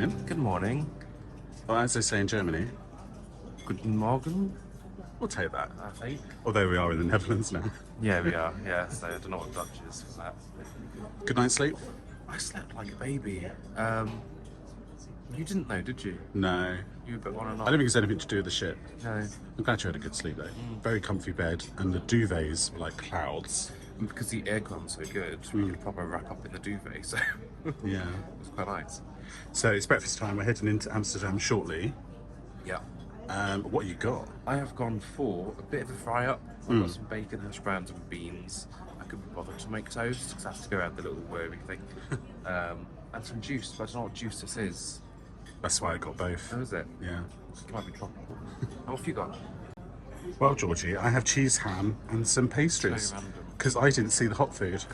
morning. Good morning. Or as they say in Germany, Guten Morgen, we'll take that. I think. Although we are in the Netherlands now. Yeah, we are. Yeah, so I don't know what Dutch is for that. Good night's sleep? I slept like a baby. You didn't know, did you? No. You were a bit on and I off. don't think it's anything to do with the ship. No. I'm glad you had a good sleep though. Very comfy bed, and the duvets were like clouds. And because the aircon's so good, we could probably wrap up in the duvet, so Yeah. it was quite nice. So it's breakfast time. We're heading into Amsterdam shortly. Yeah. What you got? I have gone for a bit of a fry up. I've got some bacon, hash browns and beans. I couldn't be bothered to make toast because I have to go around the little wormy thing. And some juice, but I don't know what juice this is. That's why I got both. Oh, is it? Yeah. It might be tropical. And what have you got? Well, Georgie, I have cheese, ham, and some pastries. Very random. Because I didn't see the hot food.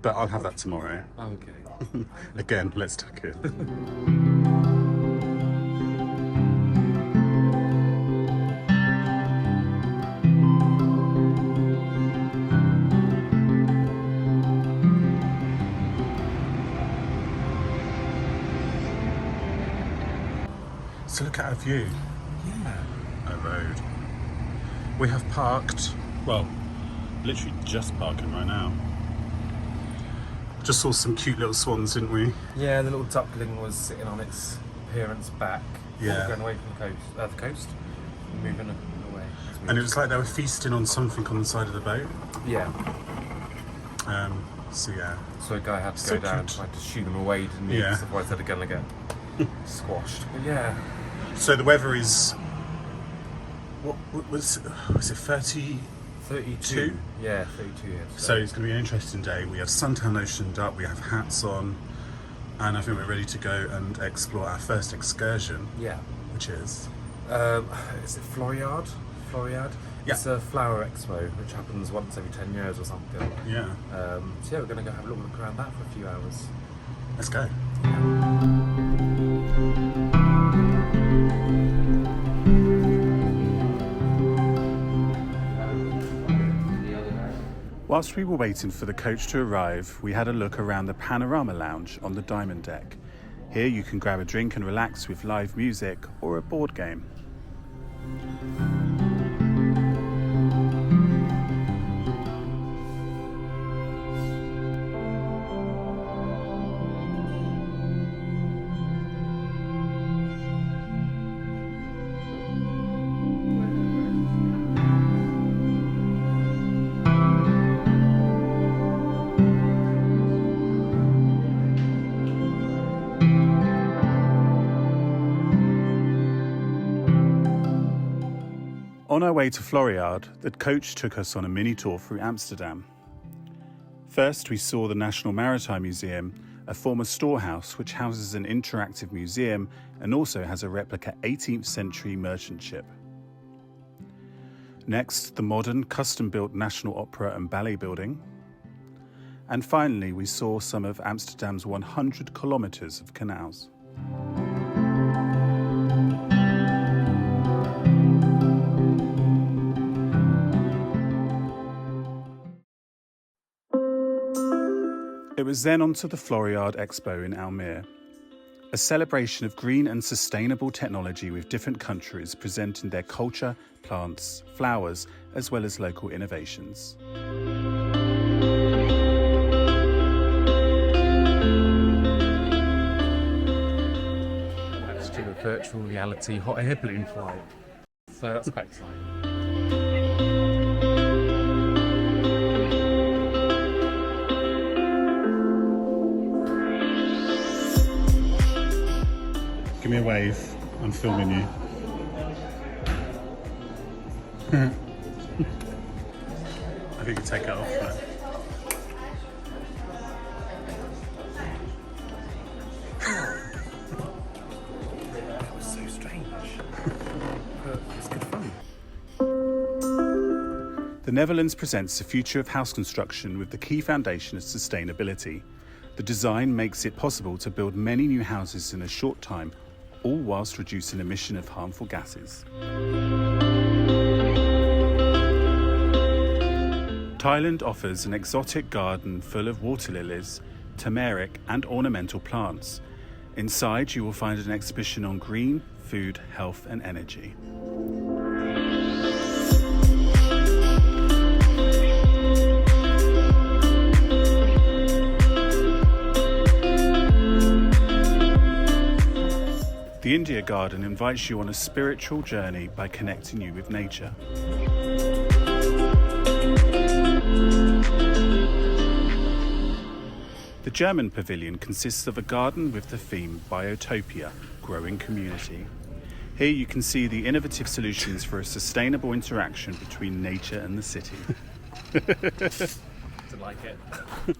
But I'll have that tomorrow. Oh, okay. Again, let's tuck in. So look at our view. Yeah. A road. We have parked, well, literally just parking right now. Just saw some cute little swans, didn't we? Yeah, the little duckling was sitting on its parents' back. Yeah. Going away from the coast. Moving away. And it was like they were feasting on something on the side of the boat. Yeah. So yeah. So a guy had to So go down and cute. try to shoot them away, didn't he? Yeah. 'Cause otherwise they'd gonna get squashed. But yeah. So the weather is, what was it 30? 32. Yeah, 32 years. So it's going to be an interesting day. We have suntan lotioned up, we have hats on, and I think we're ready to go and explore our first excursion, yeah. which is... Is it Floriade? Floriade? Yeah. It's a flower expo, which happens once every 10 years or something. Yeah. So yeah, we're going to go have a little look around that for a few hours. Let's go. Whilst we were waiting for the coach to arrive, we had a look around the Panorama Lounge on the Diamond Deck. Here you can grab a drink and relax with live music or a board game. On our way to Floriade, the coach took us on a mini tour through Amsterdam. First, we saw the National Maritime Museum, a former storehouse which houses an interactive museum and also has a replica 18th century merchant ship. Next, the modern, custom-built National Opera and Ballet building. And finally, we saw some of Amsterdam's 100 kilometres of canals. It was then on to the Floriade Expo in Almere, a celebration of green and sustainable technology with different countries presenting their culture, plants, flowers, as well as local innovations. Let's do a virtual reality hot air balloon flight. So that's quite exciting. Give me a wave, I'm filming you. I think you take it off. That was so strange. But it's good fun. The Netherlands presents the future of house construction with the key foundation of sustainability. The design makes it possible to build many new houses in a short time, all whilst reducing emission of harmful gases. Thailand offers an exotic garden full of water lilies, turmeric and ornamental plants. Inside, you will find an exhibition on green, food, health and energy. The India Garden invites you on a spiritual journey by connecting you with nature. The German pavilion consists of a garden with the theme Biotopia, Growing Community. Here you can see the innovative solutions for a sustainable interaction between nature and the city. To like it.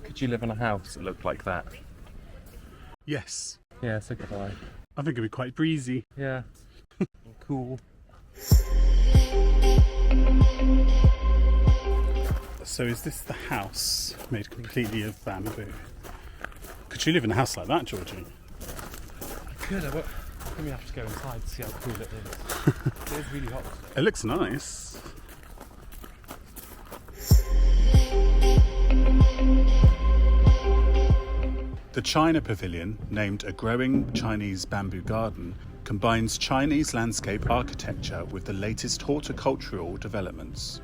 Could you live in a house that looked like that? Yes, Yeah, so could I. I think it'd be quite breezy. Yeah. Cool. So is this the house made completely of bamboo? Could you live in a house like that, Georgie? I could, but I think we have to go inside to see how cool it is. It is really hot. It looks nice. The China Pavilion, named A Growing Chinese Bamboo Garden, combines Chinese landscape architecture with the latest horticultural developments.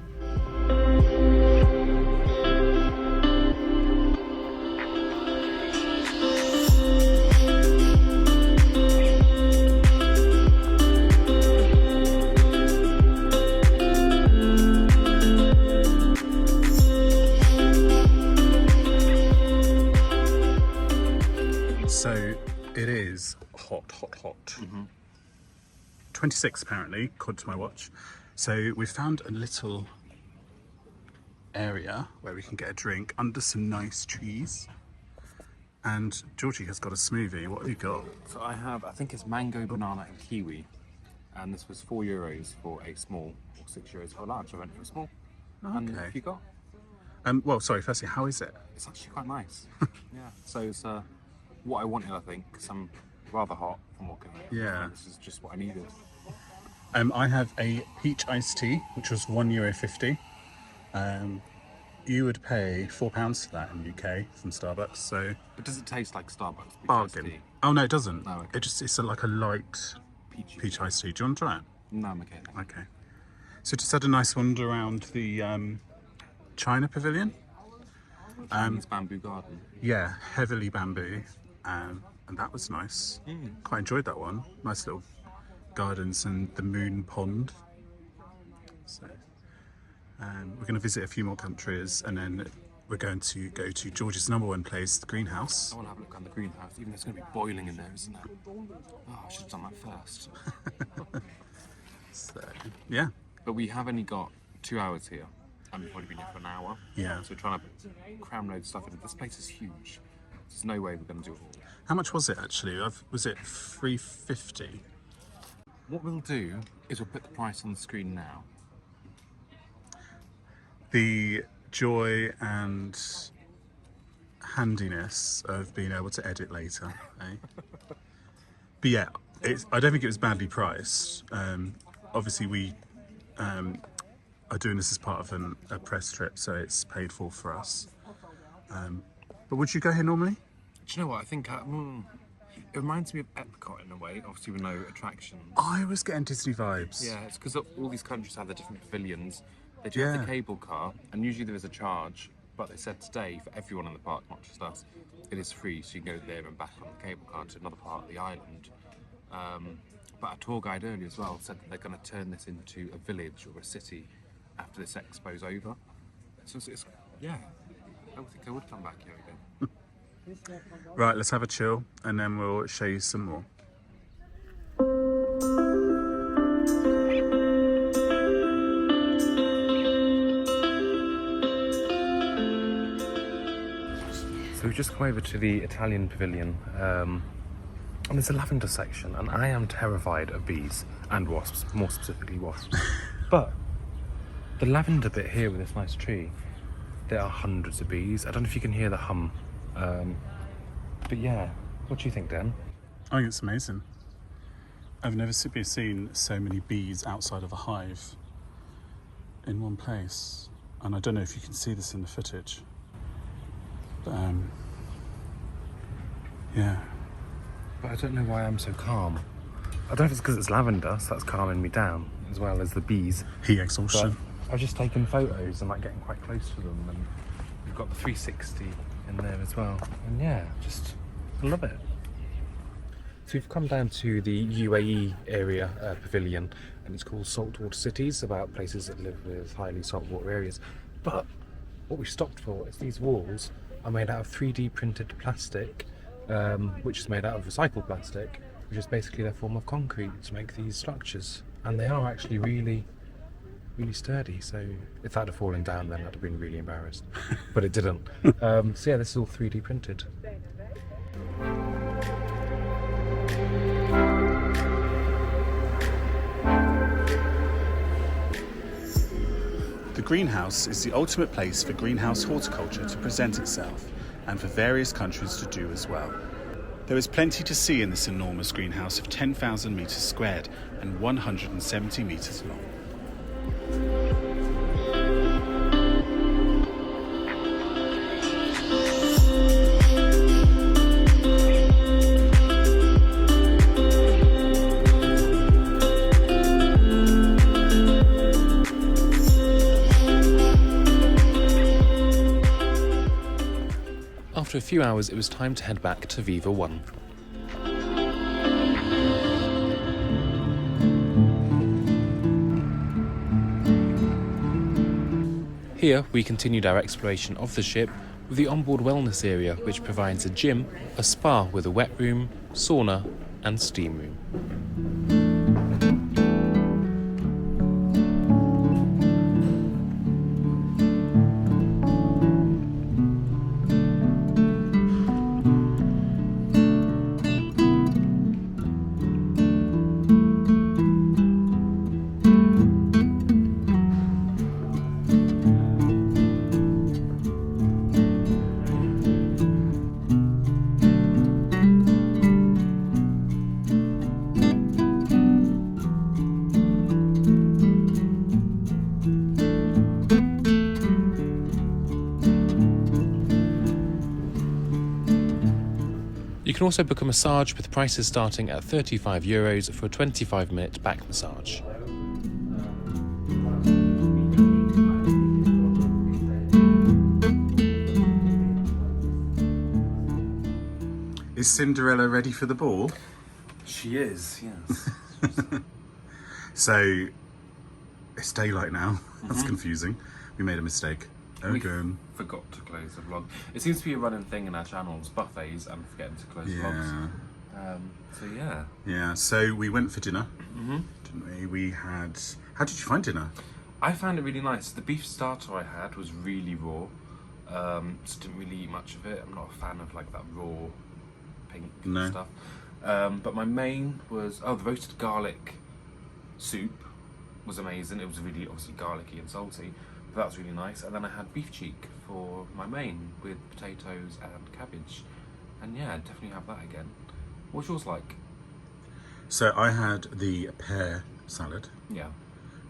So it is hot. 26 apparently, according to my watch. So we found a little area where we can get a drink under some nice trees. And Georgie has got a smoothie. What have you got? So I think it's mango, banana and kiwi. And this was €4 for a small, or €6 for a large. I went for a small. And Okay. what have you got? Well, sorry, firstly, how is it? It's actually quite nice. Yeah. So it's what I wanted, I think, because I'm rather hot from walking here. Yeah. This is just what I needed. I have a peach iced tea, which was €1.50. You would pay £4 for that in the UK from Starbucks, so But does it taste like Starbucks? bargain. Oh no, it doesn't. No, okay. It's like a light Peachy. peach iced tea. Do you want to try it? No, I'm okay. Thanks. Okay. So just had a nice wander around the China Pavilion. Chinese bamboo garden. Yeah, heavily bamboo, and that was nice. Quite enjoyed that one. Nice little gardens and the moon pond. So we're going to visit a few more countries, and then we're going to go to George's #1 place, the greenhouse. I want to have a look on the greenhouse, even though it's going to be boiling in there, isn't it? Oh, I should have done that first. So yeah, But we have only got 2 hours here, and we've already been here for an hour. Yeah. So we're trying to cram loads of stuff in. This place is huge. There's no way we're going to do it all. how much was it actually? Was it $3.50? What we'll do is we'll put the price on the screen now. The joy and handiness of being able to edit later, eh? But yeah, I don't think it was badly priced. Obviously we are doing this as part of a press trip, so it's paid for us. But would you go here normally? Do you know what? I think it reminds me of Epcot in a way, obviously with no attractions. I was getting Disney vibes. Yeah, it's because all these countries have their different pavilions. They do have Yeah. the cable car, and usually there is a charge, but they said today for everyone in the park, not just us, it is free, so you can go there and back on the cable car to another part of the island. But a tour guide earlier as well said that they're going to turn this into a village or a city after this expo's over. So it's yeah, I don't think I would come back here again. Right, let's have a chill, and then we'll show you some more. So we've just come over to the Italian pavilion, and there's a lavender section, and I am terrified of bees and wasps, more specifically wasps. But the lavender bit here with this nice tree, there are hundreds of bees. I don't know if you can hear the hum, but yeah, what do you think, Dan? I think it's amazing. I've never seen so many bees outside of a hive in one place, and I don't know if you can see this in the footage. But yeah, but I don't know why I'm so calm. I don't know if it's because it's lavender, so that's calming me down, as well as the bees. Heat exhaustion. But I've just taken photos and like getting quite close to them, and we've got the 360 in there as well. And yeah, just I love it. So we've come down to the UAE area pavilion, and it's called Saltwater Cities, about places that live with highly saltwater areas. But what we stopped for is these walls are made out of 3D printed plastic, which is made out of recycled plastic, which is basically their form of concrete to make these structures. And they are actually really, really sturdy. So if that had fallen down, then I'd have been really embarrassed. But it didn't. So yeah, this is all 3D printed. The greenhouse is the ultimate place for greenhouse horticulture to present itself, and for various countries to do as well. There is plenty to see in this enormous greenhouse of 10,000 metres squared and 170 metres long. After a few hours, it was time to head back to Viva One. Here, we continued our exploration of the ship with the onboard wellness area, which provides a gym, a spa with a wet room, sauna, and steam room. You can also book a massage with prices starting at €35 for a 25-minute back massage. Is Cinderella ready for the ball? She is, yes. So, it's daylight now. That's confusing. We made a mistake. Again. We forgot to close the vlog. It seems to be a running thing in our channels, buffets and forgetting to close vlogs. So yeah. Yeah, so we went for dinner, didn't we? We had... How did you find dinner? I found it really nice. The beef starter I had was really raw. Just didn't really eat much of it. I'm not a fan of like that raw pink stuff. But my main was, the roasted garlic soup was amazing. It was really obviously garlicky and salty. That was really nice. And then I had beef cheek for my main with potatoes and cabbage. And yeah, I'd definitely have that again. What's yours like? So I had the pear salad. Yeah.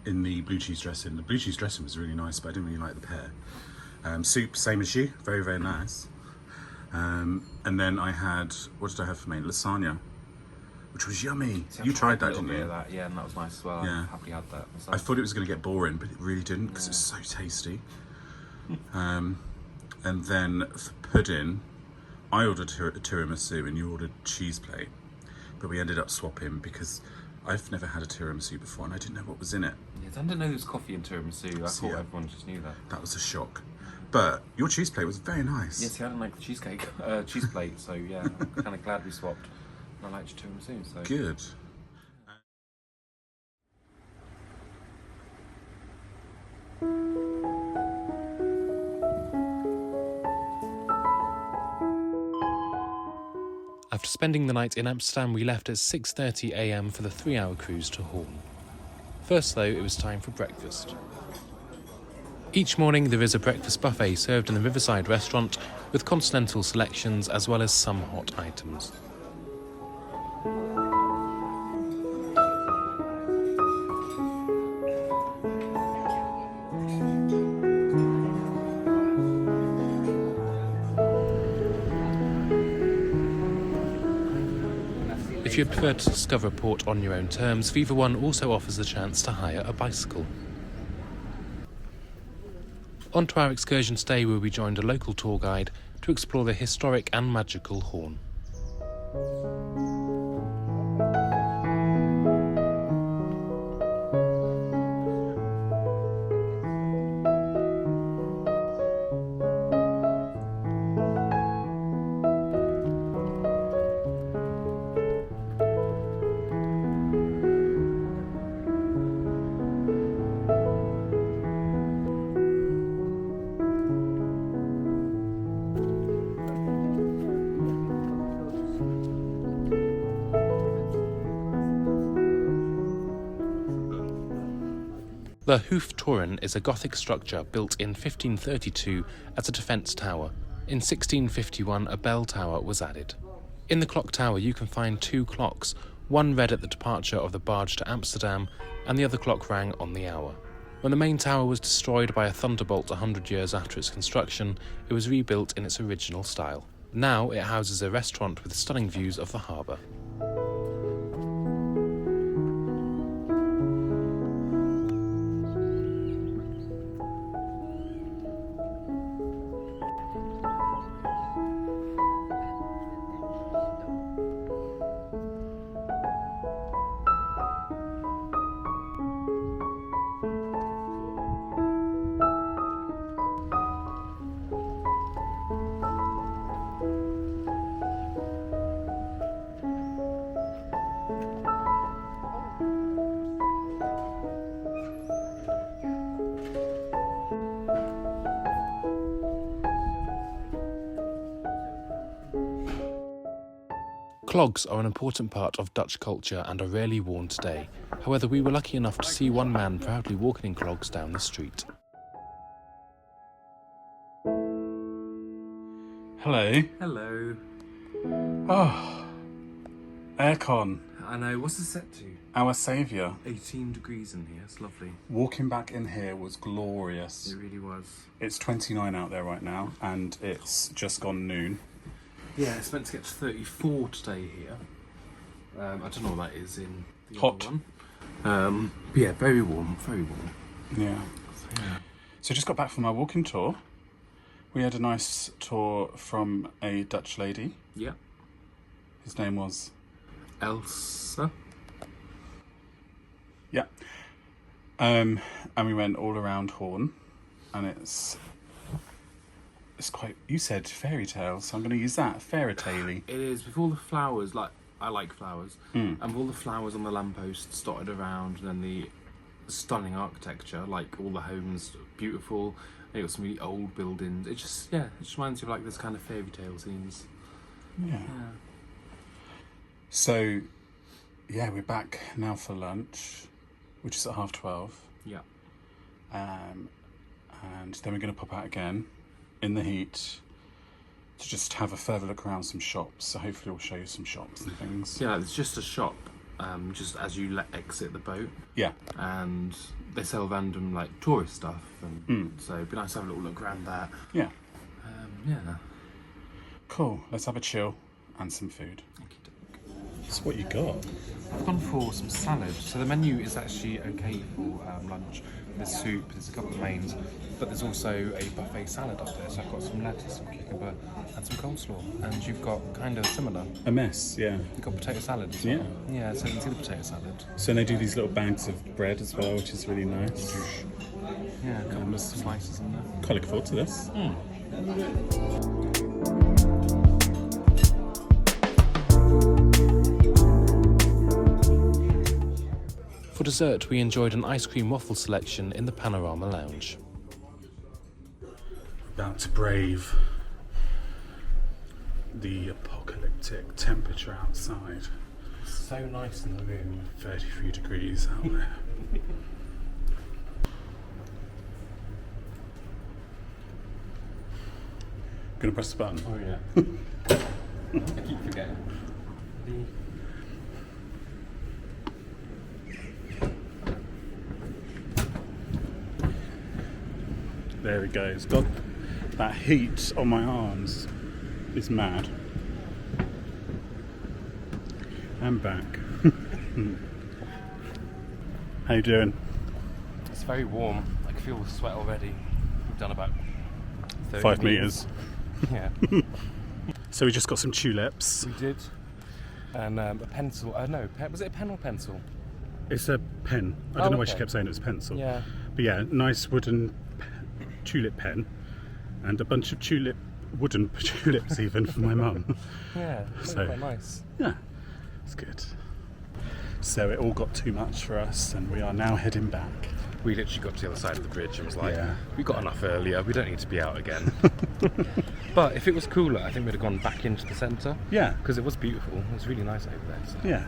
In the blue cheese dressing. The blue cheese dressing was really nice, but I didn't really like the pear. Soup, same as you, very, very nice. And then I had, what did I have for main? Lasagna, which was yummy. See, you tried that, didn't you? That, yeah, and that was nice as well. Yeah. I happily had that myself. I thought it was going to get boring, but it really didn't, because it's so tasty. And then for pudding, I ordered a tiramisu and you ordered cheese plate, but we ended up swapping because I've never had a tiramisu before and I didn't know what was in it. Yes, I didn't know there was coffee in tiramisu. I thought everyone just knew that. That was a shock. But your cheese plate was very nice. Yes, I didn't like the cheesecake, cheese plate, so yeah, I'm kind of glad we swapped. I liked your tiramisu, so. Good. After spending the night in Amsterdam, we left at 6:30 a.m. for the 3-hour cruise to Hoorn. First, though, it was time for breakfast. Each morning there is a breakfast buffet served in the riverside restaurant with continental selections as well as some hot items. you prefer to discover a port on your own terms, Viva One also offers the chance to hire a bicycle. On to our excursion stay, where we joined a local tour guide to explore the historic and magical Hoorn. The Hoofdtoren is a Gothic structure built in 1532 as a defence tower. In 1651, a bell tower was added. In the clock tower you can find 2 clocks, one read at the departure of the barge to Amsterdam, and the other clock rang on the hour. When the main tower was destroyed by a thunderbolt 100 years after its construction, it was rebuilt in its original style. Now it houses a restaurant with stunning views of the harbour. Clogs are an important part of Dutch culture and are rarely worn today. However, we were lucky enough to see one man proudly walking in clogs down the street. Hello. Hello. Oh, aircon. I know, what's it set to? Our saviour. 18 degrees in here, it's lovely. Walking back in here was glorious. It really was. It's 29 out there right now, and it's just gone noon. Yeah, it's meant to get to 34 today here. I don't know what that is in the Hot. other one. But yeah, very warm, very warm. Yeah. Yeah. So just got back from our walking tour. We had a nice tour from a Dutch lady. Yeah. His name was Elsa. Yeah. And we went all around Hoorn, and it's quite, you said fairy tale, so I'm going to use that, fairy tale-y. It is, with all the flowers, like, I like flowers, and with all the flowers on the lampposts dotted around, and then the stunning architecture, like all the homes, beautiful, and you got some really old buildings. It just reminds you of like this kind of fairy tale scenes. Yeah. So, yeah, we're back now for lunch, which is at 12:30. Yeah. And then we're going to pop out again in the heat to just have a further look around some shops. So hopefully we'll show you some shops and things. Yeah, it's just a shop, just as you exit the boat. Yeah. And they sell random like tourist stuff, and so it'd be nice to have a little look around that. Yeah. Yeah. Cool. Let's have a chill and some food. That's what you got. I've gone for some salad. So the menu is actually okay for lunch. There's soup, there's a couple of mains, but there's also a buffet salad up there. So I've got some lettuce, some cucumber, and some coleslaw. And you've got kind of similar. A mess, yeah. You've got potato salad as well. Yeah, so you can see the potato salad. So they do these little bags of bread as well, which is really nice. Yeah, a couple of slices in there. Quite look forward to this. For dessert, we enjoyed an ice cream waffle selection in the Panorama Lounge. About to brave the apocalyptic temperature outside. So nice in the room. 33 degrees out there. Gonna press the button. Oh yeah. I keep forgetting. There we go. It's got that heat on my arms. It's mad. I'm back. How you doing? It's very warm. I can feel the sweat already. We've done about 30 5 metres. Yeah, So we just got some tulips. we did. And a pencil. Was it a pen or pencil? It's a pen. I don't know why she kept saying it was a pencil. Yeah. But yeah, nice wooden tulip pen. And a bunch of wooden tulips even for my mum. Yeah, So- quite nice. Yeah, it's good. So it all got too much for us and we are now heading back. We literally got to the other side of the bridge and was like, Yeah. we got enough earlier, we don't need to be out again. But if it was cooler, I think we'd have gone back into the centre. Yeah, Because it was beautiful. It was really nice over there. So. yeah.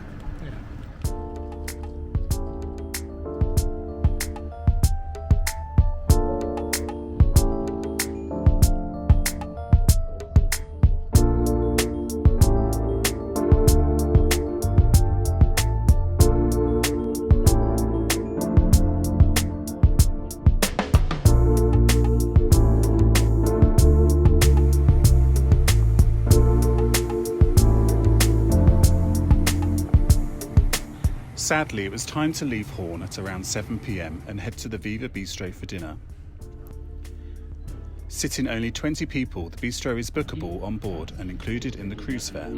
Sadly, it was time to leave Hoorn at around 7 p.m. and head to the Viva Bistro for dinner. Sitting only 20 people, the bistro is bookable on board and included in the cruise fare.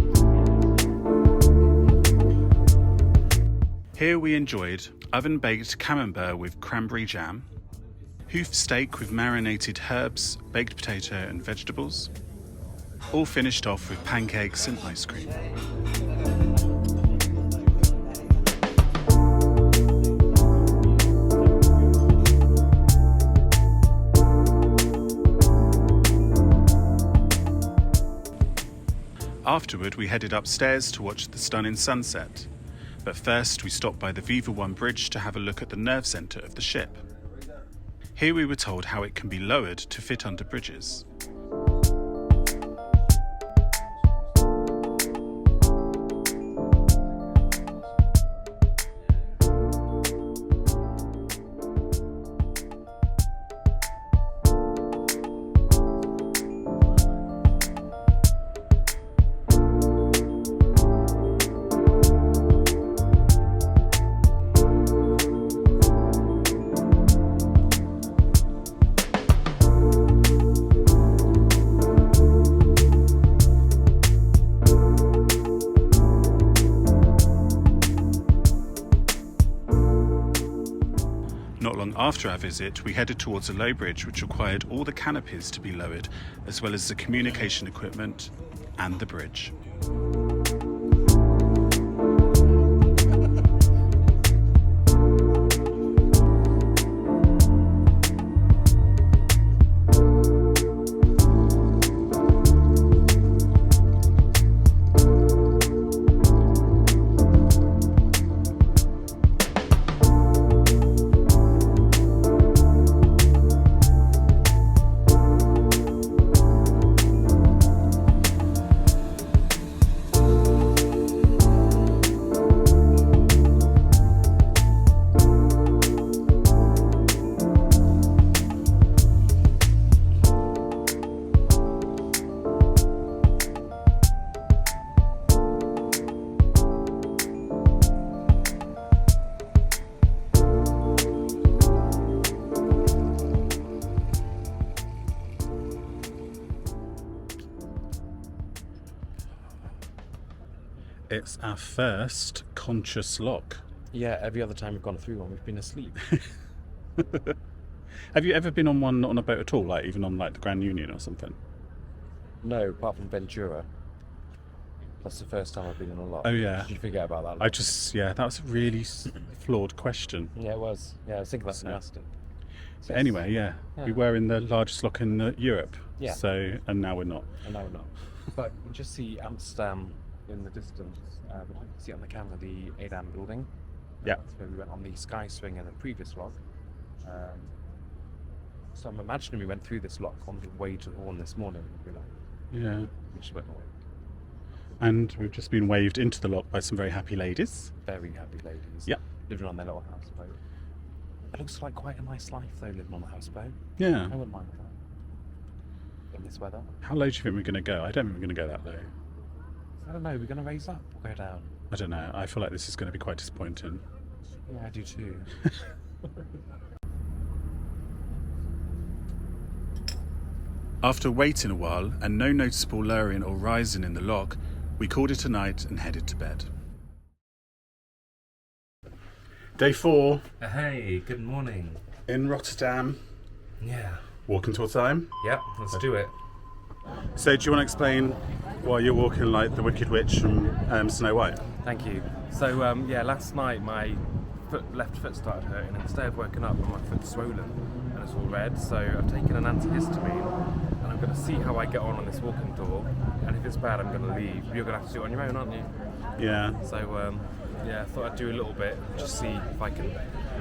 Here we enjoyed oven-baked camembert with cranberry jam, hoof steak with marinated herbs, baked potato and vegetables, all finished off with pancakes and ice cream. Afterward, we headed upstairs to watch the stunning sunset. But first, we stopped by the Viva One bridge to have a look at the nerve centre of the ship. Here we were told how it can be lowered to fit under bridges. Not long after our visit, we headed towards a low bridge which required all the canopies to be lowered, as well as the communication equipment and the bridge. It's our first conscious lock. Yeah, every other time we've gone through one, we've been asleep. Have you ever been on one on a boat at all, like even on like the Grand Union or something? No, apart from Ventura. That's the first time I've been in a lot. Oh yeah. Did you forget about that? That was a really flawed question. Yeah, it was. Yeah, I was thinking that's nasty. But anyway, yeah, we were in the largest lock in Europe. Yeah. So, and now we're not. And now we're not. But you just see Amsterdam in the distance. You can see on the camera the Adam building. Yeah. That's where we went on the sky swing in the previous log. So I'm imagining we went through this lock on the way to Hoorn this morning. Yeah. We just went away. And we've just been waved into the lock by some very happy ladies. Very happy ladies. Yeah. Living on their little houseboat. It looks like quite a nice life though, living on a houseboat. Yeah. I wouldn't mind that. In this weather. How low do you think we're going to go? I don't think we're going to go that low. I don't know, we're going to raise up or go down? I don't know. I feel like this is going to be quite disappointing. Yeah, I do too. After waiting a while and no noticeable lowering or rising in the lock, we called it a night and headed to bed. Day 4 Hey, good morning. in Rotterdam. Yeah. Walking tour time. Yep, let's do it. So do you want to explain why you're walking like the Wicked Witch from Snow White? Thank you. So, last night my left foot started hurting, and instead of waking up, my foot's swollen and it's all red. So I've taken an antihistamine, and I'm going to see how I get on this walking tour. And if it's bad, I'm going to leave. You're going to have to do it on your own, aren't you? Yeah. So, I thought I'd do a little bit, just see if I can.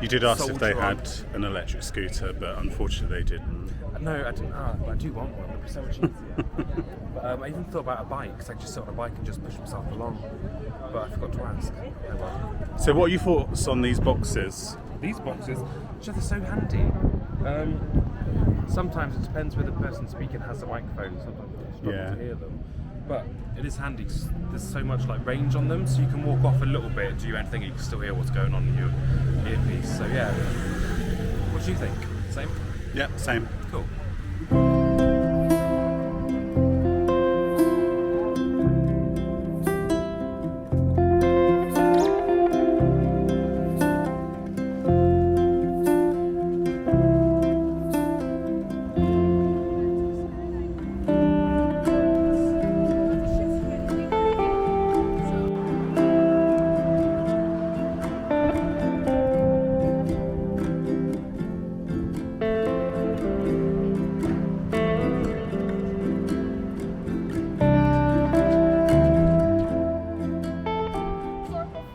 You did ask if they soldier on. had an electric scooter, but unfortunately they didn't. No, I didn't ask, but I do want one. It'd be so much easier. But I even thought about a bike, because I could just sit on a bike and just push myself along. But I forgot to ask. Oh well. So what are your thoughts on these boxes? These boxes, they're so handy. Sometimes it depends whether the person speaking has a microphone. Sometimes I struggle to hear them. But it is handy 'cause there's so much like range on them, so you can walk off a little bit, do your own thing, and you can still hear what's going on in your earpiece. So yeah. What do you think? Same? Yeah, same. Cool.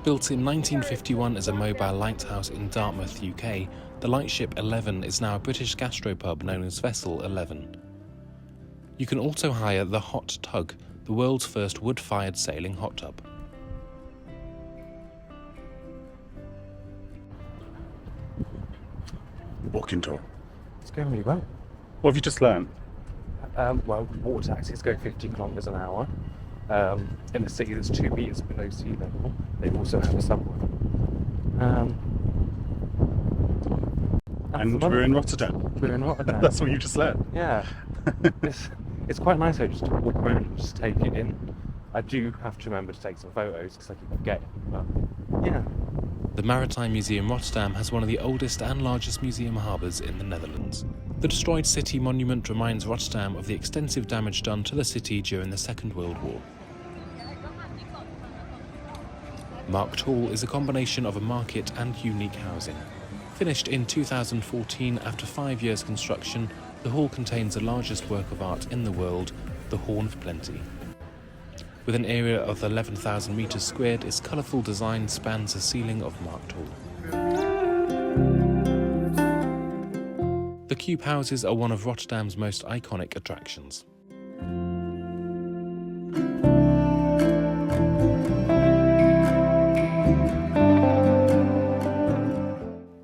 Built in 1951 as a mobile lighthouse in Dartmouth, UK, the lightship 11 is now a British gastropub known as Vessel 11. You can also hire the Hot Tug, the world's first wood-fired sailing hot tub. Walking tour. It's going really well. What have you just learned? Water taxis go 50 kilometres an hour. In a city that's 2 metres below sea level. They also have a subway. And we're in Rotterdam. We're in Rotterdam. That's what you just learned. Yeah. It's quite nice though, just to walk around and just take it in. I do have to remember to take some photos because I keep forgetting. But yeah. The Maritime Museum Rotterdam has one of the oldest and largest museum harbours in the Netherlands. The destroyed city monument reminds Rotterdam of the extensive damage done to the city during the Second World War. Markt Hall is a combination of a market and unique housing. Finished in 2014 after 5 years construction, the hall contains the largest work of art in the world, the Horn of Plenty. With an area of 11,000 metres squared, its colourful design spans the ceiling of Markt Hall. The cube houses are one of Rotterdam's most iconic attractions.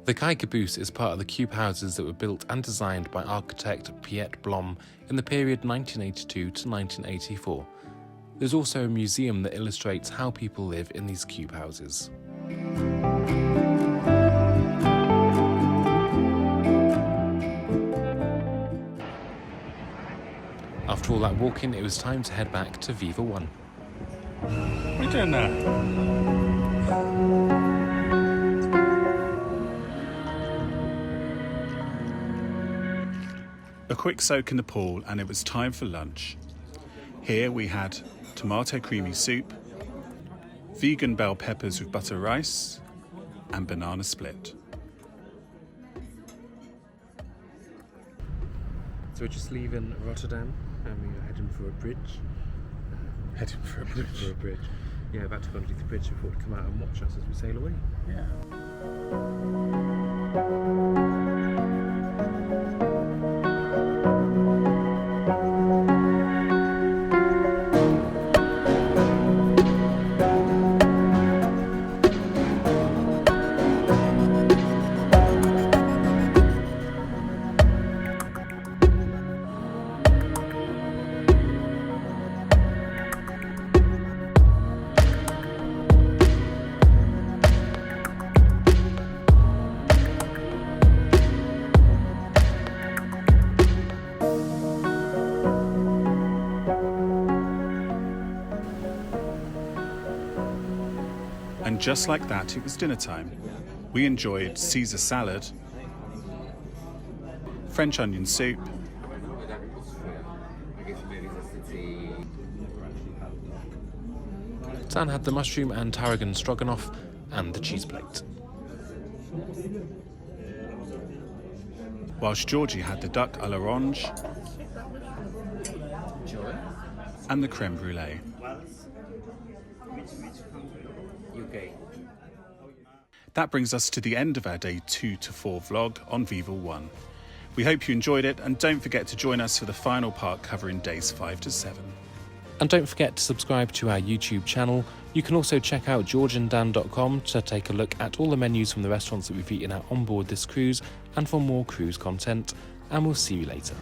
The Kijkerboes is part of the cube houses that were built and designed by architect Piet Blom in the period 1982 to 1984. There's also a museum that illustrates how people live in these cube houses. After all that walking, it was time to head back to Viva One. What are you doing there? A quick soak in the pool and it was time for lunch. Here we had tomato creamy soup, vegan bell peppers with butter rice, and banana split. So we're just leaving Rotterdam and we're heading for a bridge. Heading for a bridge. Yeah, about to go underneath the bridge before to come out and watch us as we sail away. Yeah. just like that, it was dinner time. We enjoyed Caesar salad, French onion soup, Dan had the mushroom and tarragon stroganoff and the cheese plate. whilst Georgie had the duck à l'orange and the creme brulee. UK. That brings us to the end of our day 2 to 4 vlog on Viva One. We hope you enjoyed it, and don't forget to join us for the final part covering days 5 to 7. And don't forget to subscribe to our YouTube channel. You can also check out georgeanddan.com to take a look at all the menus from the restaurants that we've eaten at on board this cruise and for more cruise content. And we'll see you later.